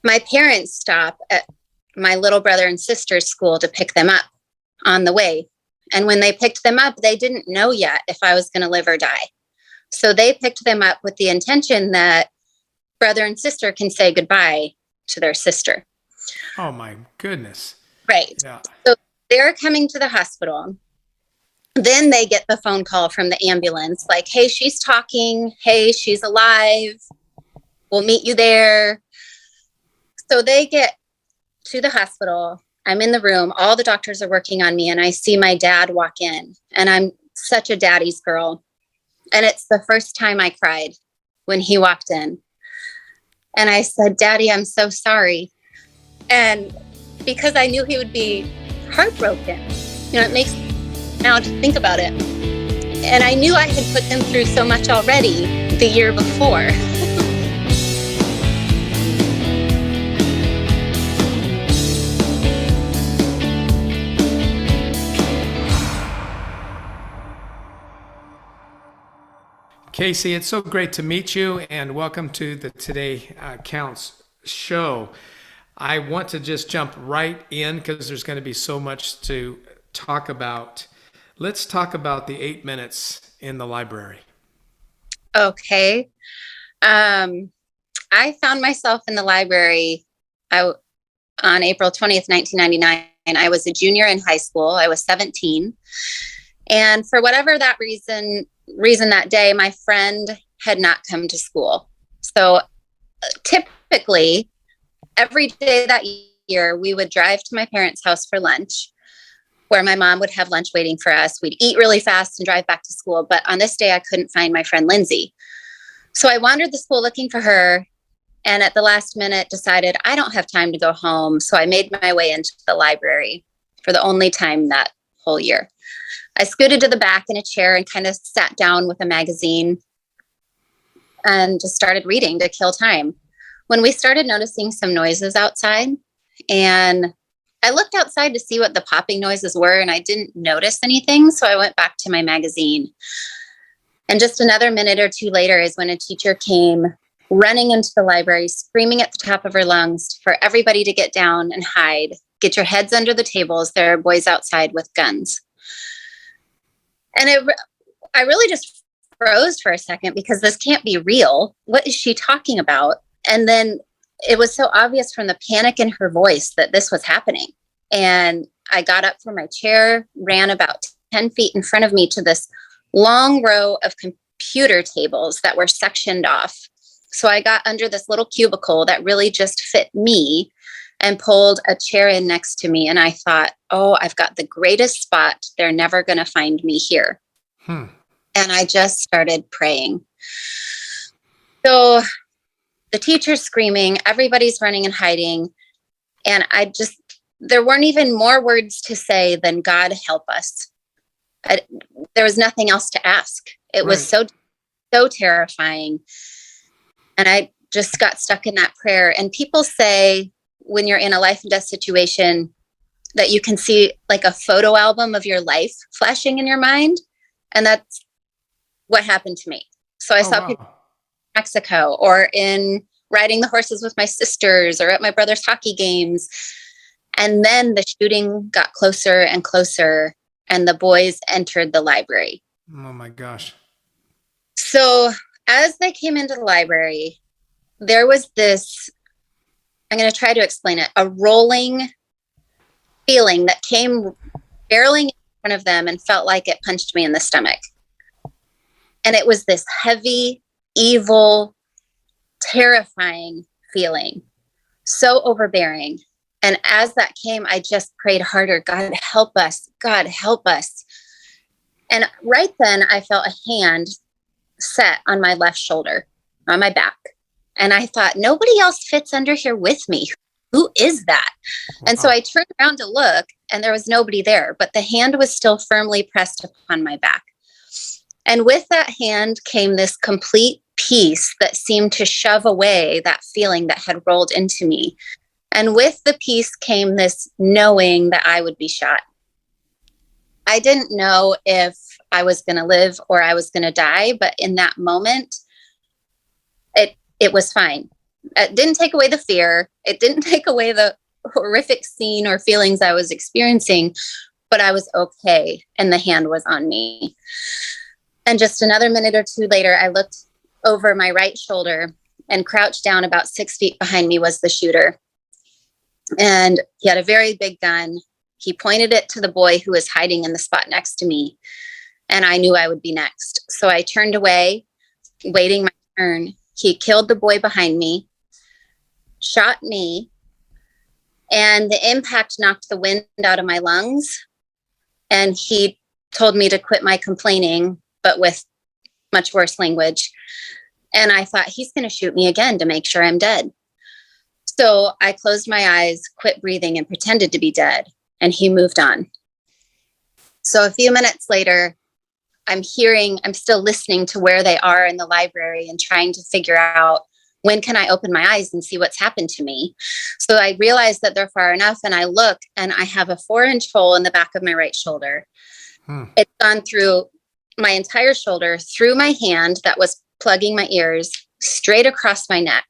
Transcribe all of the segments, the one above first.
My parents stop at my little brother and sister's school to pick them up on the way. And when they picked them up, they didn't know yet if I was going to live or die. So they picked them up with the intention that brother and sister can say goodbye to their sister. Oh my goodness. Right. Yeah. So they're coming to the hospital. Then they get the phone call from the ambulance like, hey, she's talking. Hey, she's alive. We'll meet you there. So they get to the hospital. I'm in the room. All the doctors are working on me. And I see my dad walk in. And I'm such a daddy's girl. And it's the first time I cried when he walked in. And I said, Daddy, I'm so sorry. And because I knew he would be heartbroken, it makes me now to think about it. And I knew I had put them through so much already the year before. Kacey, it's so great to meet you and welcome to the Today Counts show. I want to just jump right in because there's going to be so much to talk about. Let's talk about the 8 minutes in the library. Okay. I found myself in the library on April 20th, 1999. I was a junior in high school. I was 17. And for whatever that reason that day, my friend had not come to school. So typically, every day that year, we would drive to my parents' house for lunch, where my mom would have lunch waiting for us. We'd eat really fast and drive back to school. But on this day, I couldn't find my friend Lindsay. So I wandered the school looking for her. And at the last minute, decided I don't have time to go home. So I made my way into the library for the only time that whole year. I scooted to the back in a chair and kind of sat down with a magazine and just started reading to kill time. When we started noticing some noises outside, and I looked outside to see what the popping noises were, and I didn't notice anything. So I went back to my magazine. And just another minute or two later is when a teacher came running into the library, screaming at the top of her lungs for everybody to get down and hide. Get your heads under the tables. There are boys outside with guns. And I really just froze for a second because this can't be real. What is she talking about? And then it was so obvious from the panic in her voice that this was happening. And I got up from my chair, ran about 10 feet in front of me to this long row of computer tables that were sectioned off. So I got under this little cubicle that really just fit me and pulled a chair in next to me. And I thought, oh, I've got the greatest spot. They're never going to find me here. And I just started praying. So the teacher's screaming, everybody's running and hiding. And there weren't even more words to say than God help us. There was nothing else to ask. It was so terrifying. And I just got stuck in that prayer. And people say when you're in a life and death situation that you can see like a photo album of your life flashing in your mind. And that's what happened to me. So I saw people in Mexico or in riding the horses with my sisters or at my brother's hockey games. And then the shooting got closer and closer and the boys entered the library. Oh my gosh. So as they came into the library, there was this, I'm going to try to explain it, a rolling feeling that came barreling in front of them and felt like it punched me in the stomach. And it was this heavy, evil, terrifying feeling, so overbearing. And as that came, I just prayed harder, God, help us. God, help us. And right then I felt a hand set on my left shoulder, on my back. And I thought, nobody else fits under here with me. Who is that? Wow. And so I turned around to look and there was nobody there, but the hand was still firmly pressed upon my back. And with that hand came this complete peace that seemed to shove away that feeling that had rolled into me. And with the peace came this knowing that I would be shot. I didn't know if I was going to live or I was going to die, but in that moment, it was fine. It didn't take away the fear. It didn't take away the horrific scene or feelings I was experiencing, but I was okay. And the hand was on me. And just another minute or two later, I looked over my right shoulder, and crouched down about 6 feet behind me was the shooter. And he had a very big gun. He pointed it to the boy who was hiding in the spot next to me. And I knew I would be next. So I turned away, waiting my turn. He killed the boy behind me, shot me, and the impact knocked the wind out of my lungs. And he told me to quit my complaining, but with much worse language. And I thought, he's going to shoot me again to make sure I'm dead. So I closed my eyes, quit breathing, and pretended to be dead. And he moved on. So a few minutes later, I'm still listening to where they are in the library and trying to figure out, when can I open my eyes and see what's happened to me? So I realized that they're far enough, and I look, and I have a 4-inch hole in the back of my right shoulder. It's gone through my entire shoulder, through my hand that was plugging my ears, straight across my neck.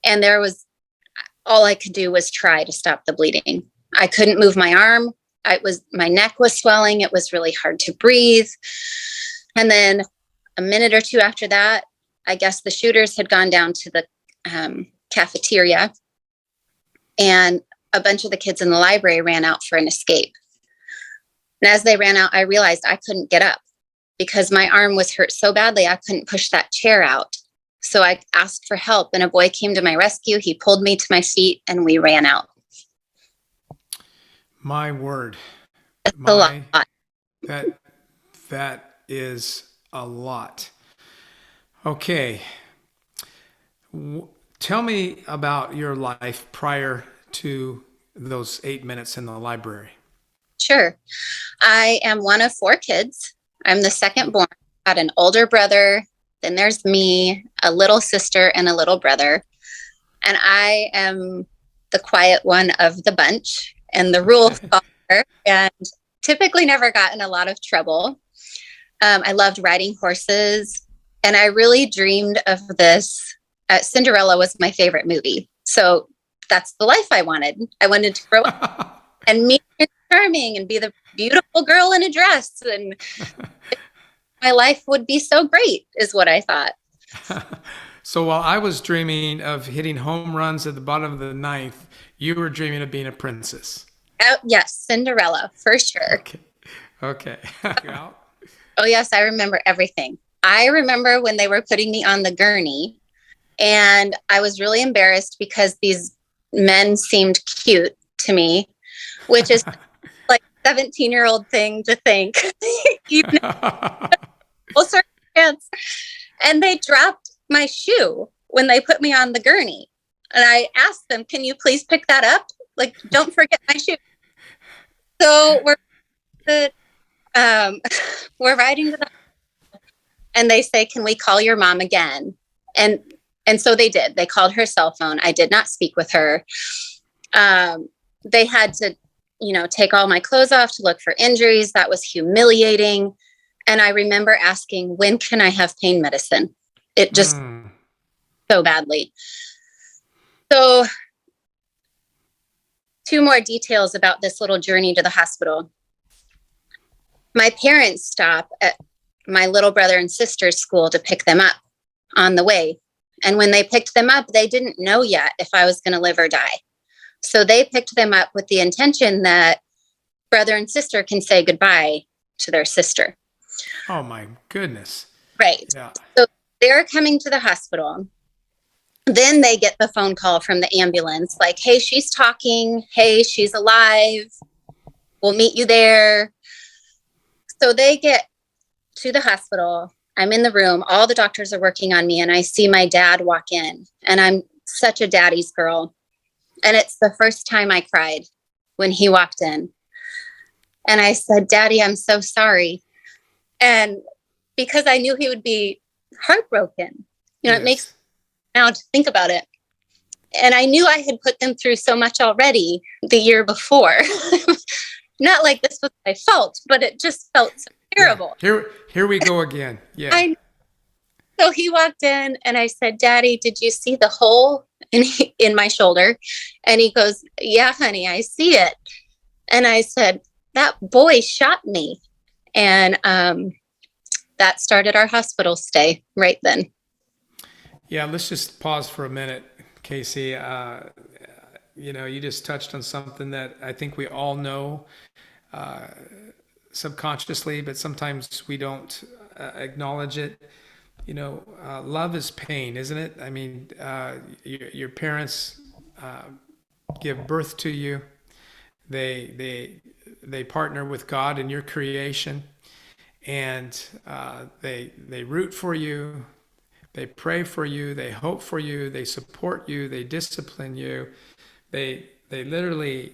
And all I could do was try to stop the bleeding. I couldn't move my arm. My neck was swelling. It was really hard to breathe. And then a minute or two after that, I guess the shooters had gone down to the cafeteria, and a bunch of the kids in the library ran out for an escape. And as they ran out, I realized I couldn't get up because my arm was hurt so badly, I couldn't push that chair out. So I asked for help, and a boy came to my rescue. He pulled me to my feet, and we ran out. My word. That's a lot. That is a lot. Okay. Tell me about your life prior to those 8 minutes in the library. Sure. I am one of 4 kids. I'm the second born. I had an older brother. Then there's me, a little sister, and a little brother. And I am the quiet one of the bunch and the rule follower, and typically never got in a lot of trouble. I loved riding horses, and I really dreamed of this. Cinderella was my favorite movie. So that's the life I wanted. I wanted to grow up and meet Prince Charming and be the beautiful girl in a dress. And my life would be so great, is what I thought. So while I was dreaming of hitting home runs at the bottom of the ninth, you were dreaming of being a princess. Yes, Cinderella, for sure. Okay. Oh, yes, I remember everything. I remember when they were putting me on the gurney, and I was really embarrassed because these men seemed cute to me, which is like a 17-year-old thing to think. Even full circumstance. And they dropped my shoe when they put me on the gurney. And I asked them, can you please pick that up? Like, don't forget my shoe. So we're riding to the, and they say, can we call your mom again? And so they did. They called her cell phone. I did not speak with her. They had to, take all my clothes off to look for injuries. That was humiliating. And I remember asking, when can I have pain medicine? It just so badly. So 2 more details about this little journey to the hospital. My parents stop at my little brother and sister's school to pick them up on the way. And when they picked them up, they didn't know yet if I was going to live or die. So they picked them up with the intention that brother and sister can say goodbye to their sister. Oh my goodness. Right. Yeah. So they're coming to the hospital. Then they get the phone call from the ambulance, like, hey, she's talking. Hey, she's alive. We'll meet you there. So they get to the hospital. I'm in the room. All the doctors are working on me, and I see my dad walk in, and I'm such a daddy's girl. And it's the first time I cried when he walked in. And I said, Daddy, I'm so sorry. And because I knew he would be heartbroken, yes. It makes me now to think about it. And I knew I had put them through so much already the year before. Not like this was my fault, but it just felt so terrible. Yeah. Here we go again. Yeah. So he walked in and I said, Daddy, did you see the hole in my shoulder? And he goes, yeah, honey, I see it. And I said, that boy shot me. And that started our hospital stay right then. Yeah, let's just pause for a minute, Kacey. You just touched on something that I think we all know subconsciously, but sometimes we don't acknowledge it. Love is pain, isn't it? I mean, your parents give birth to you. They partner with God in your creation, and they root for you. They pray for you. They hope for you. They support you. They discipline you. They literally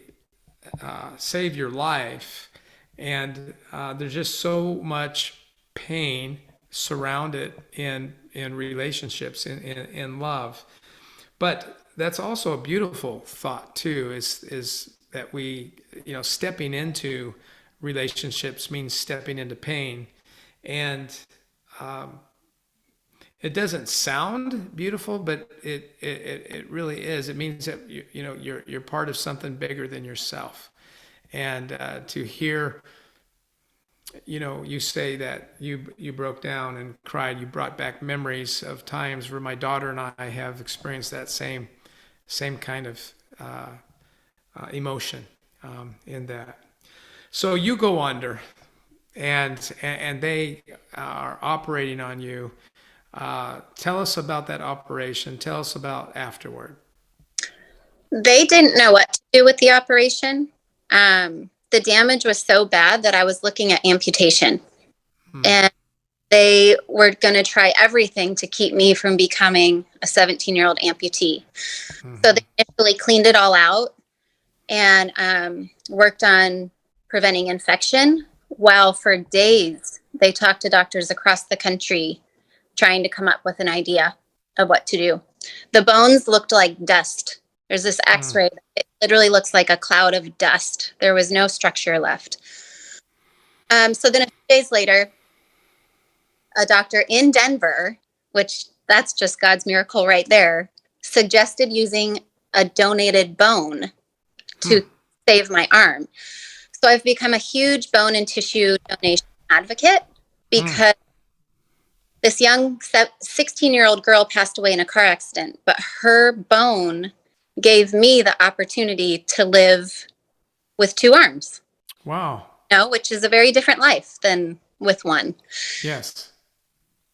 save your life, and there's just so much pain surrounded in relationships, in love. But that's also a beautiful thought too. Is that we stepping into relationships means stepping into pain, and it doesn't sound beautiful, but it really is. It means that you're part of something bigger than yourself. And to hear, you say that you broke down and cried, you brought back memories of times where my daughter and I have experienced that same kind of emotion in that. So you go under, and they are operating on you. Tell us about that operation. Tell us about afterward. They didn't know what to do with the operation. The damage was so bad that I was looking at amputation. And they were going to try everything to keep me from becoming a 17-year-old amputee. So they initially cleaned it all out and worked on preventing infection, while for days they talked to doctors across the country trying to come up with an idea of what to do. The bones looked like dust. There's this x-ray. It literally looks like a cloud of dust. There was no structure left. So then a few days later, a doctor in Denver, which that's just God's miracle right there, suggested using a donated bone to save my arm. So I've become a huge bone and tissue donation advocate because this young 16-year-old girl passed away in a car accident, but her bone gave me the opportunity to live with two arms. Wow. Which is a very different life than with one. Yes.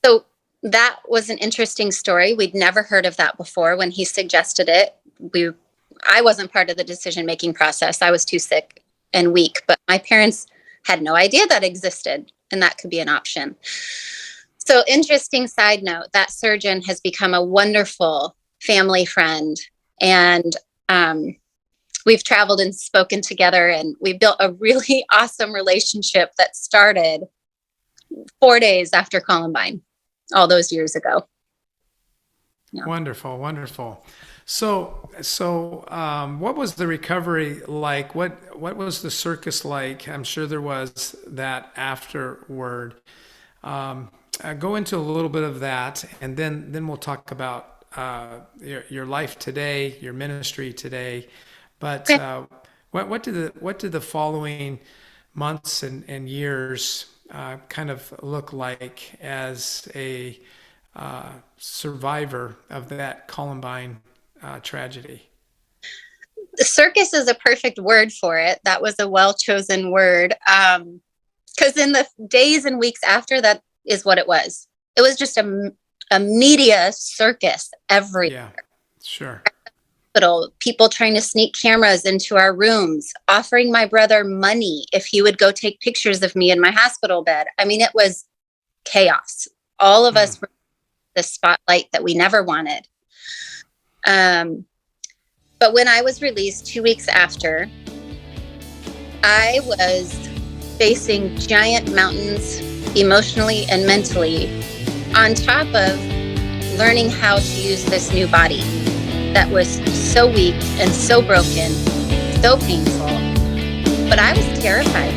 So that was an interesting story. We'd never heard of that before. When he suggested it, I wasn't part of the decision-making process. I was too sick and weak, but my parents had no idea that existed and that could be an option. So interesting side note, that surgeon has become a wonderful family friend, and we've traveled and spoken together, and we built a really awesome relationship that started 4 days after Columbine, all those years ago. Yeah. Wonderful, wonderful. So, what was the recovery like? What was the circus like? I'm sure there was that afterward. Go into a little bit of that, and then we'll talk about your life today, your ministry today. But Okay. what did the following months and years kind of look like as a survivor of that Columbine tragedy? The circus is a perfect word for it. That was a well-chosen word. Because in the days and weeks after, that is what it was. It was just a media circus everywhere. Yeah, sure. People trying to sneak cameras into our rooms, offering my brother money if he would go take pictures of me in my hospital bed. I mean, it was chaos. All of us were the spotlight that we never wanted. But when I was released 2 weeks after, I was facing giant mountains emotionally and mentally, on top of learning how to use this new body that was so weak and so broken, so painful. But I was terrified.